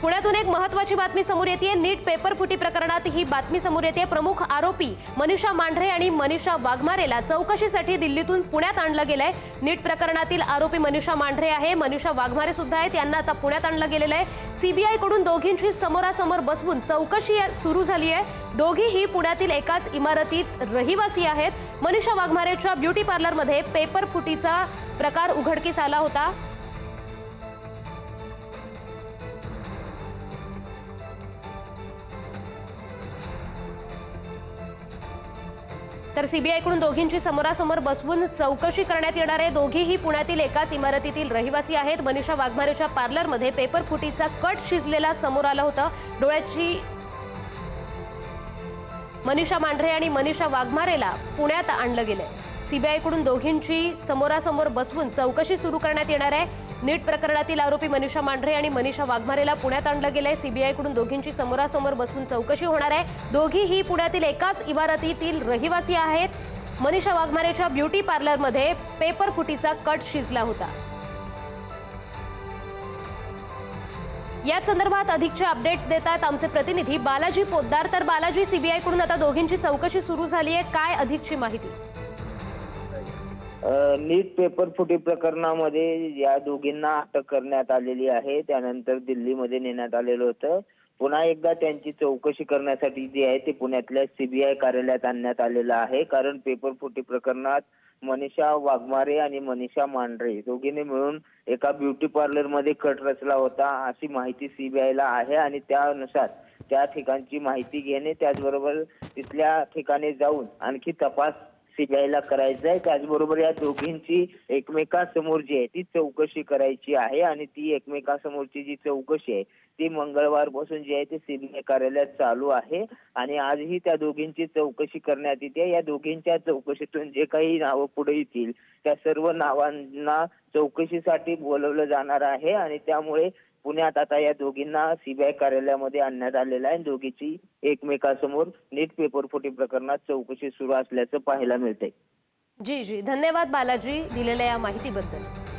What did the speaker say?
पुण्यातून एक महत्त्वाची बातमी समोर येते। नीट पेपर फुटी प्रकरणात ही बातमी समोर येते। प्रमुख आरोपी मनीषा मांढरे आणि मनीषा वाघमारेला चौकशीसाठी दिल्लीतून पुण्यात आणलं गेलंय। नीट प्रकरणातील आरोपी मनीषा मांढरे आहे, मनीषा वाघमारे सुद्धा आहेत। त्यांना आता पुण्यात आणलं गेलेलं आहे। सीबीआय कडून दोघींची समोरासमोर बसवून चौकशी सुरू झाली आहे। दोघीही पुण्यातील एकाच इमारतीत रहिवासी आहेत। मनीषा वाघमारेच्या ब्युटी पार्लरमध्ये पेपर फुटीचा प्रकार उघडकीस आला होता। तर सीबीआय कडून दोघींची समोरासमोर बसवून चौकशी करण्यात येणार आहे। दोघीही पुण्यातील एकाच इमारतीतील रहिवासी आहेत। मनीषा वाघमारेच्या पार्लरमध्ये पेपर फुटीचा कट शिजलेला समोर आला होता। डोळ्याची मनीषा मांढरे आणि मनीषा वाघमारेला पुण्यात आणलं गेलंय। सीबीआय कडून दोघींची समोरासमोर बसवून चौकशी सुरू करण्यात येणार आहे। नीट प्रकरणातील आरोपी मनीषा मांढरे आणि मनीषा वाघमारेला पुण्यात आणलं गेलंय। सीबीआय कडून दोघींची समोरासमोर बसवून चौकशी होणार आहे। दोघीही पुण्यातील एकाच इमारतीतील रहिवासी आहेत। मनीषा वाघमारेच्या ब्युटी पार्लरमध्ये पेपर फुटीचा कट शिजला होता। या संदर्भात अधिकचे अपडेट्स देतात आमचे प्रतिनिधी बालाजी पोद्दार। तर बालाजी, सीबीआय कडून आता दोघींची चौकशी सुरू झाली आहे, काय अधिकची माहिती? नीट पेपर फुटी प्रकरणामध्ये या दोघींना अटक करण्यात आलेली आहे। त्यानंतर दिल्लीमध्ये नेण्यात आलेलं होतं। पुन्हा एकदा त्यांची चौकशी करण्यासाठी जे आहे ते पुण्यातल्या सीबीआय कार्यालयात आणण्यात आलेलं आहे। कारण पेपर फुटी प्रकरणात मनीषा वाघमारे आणि मनीषा मांढरे दोघींनी मिळून एका ब्युटी पार्लरमध्ये कट रचला होता अशी माहिती सीबीआयला आहे। आणि त्यानुसार त्या ठिकाणची माहिती घेणे, त्याचबरोबर तिथल्या ठिकाणी जाऊन आणखी तपास सीबीआयला करायचं आहे। त्याचबरोबर या दोघींची एकमेकांसमोर जी आहे ती चौकशी करायची आहे। आणि ती एकमेकांसमोरची जी चौकशी आहे ती मंगळवारपासून जी आहे ती सीबीआय कार्यालयात चालू आहे। आणि आजही त्या दोघींची चौकशी करण्यात येते। या दोघींच्या चौकशीतून जे काही नावं पुढे येतील त्या सर्व नावांना चौकशीसाठी बोलवलं जाणार आहे। आणि त्यामुळे पुण्यात आता या दोघींना सीबीआय कार्यालयामध्ये आणण्यात आलेलं आहे। दोघीची एकमेकांसमोर नीट पेपर फुटी प्रकरणात चौकशी सुरू असल्याचं पाहायला मिळतंय। जी, धन्यवाद बालाजी दिलेल्या या माहितीबद्दल।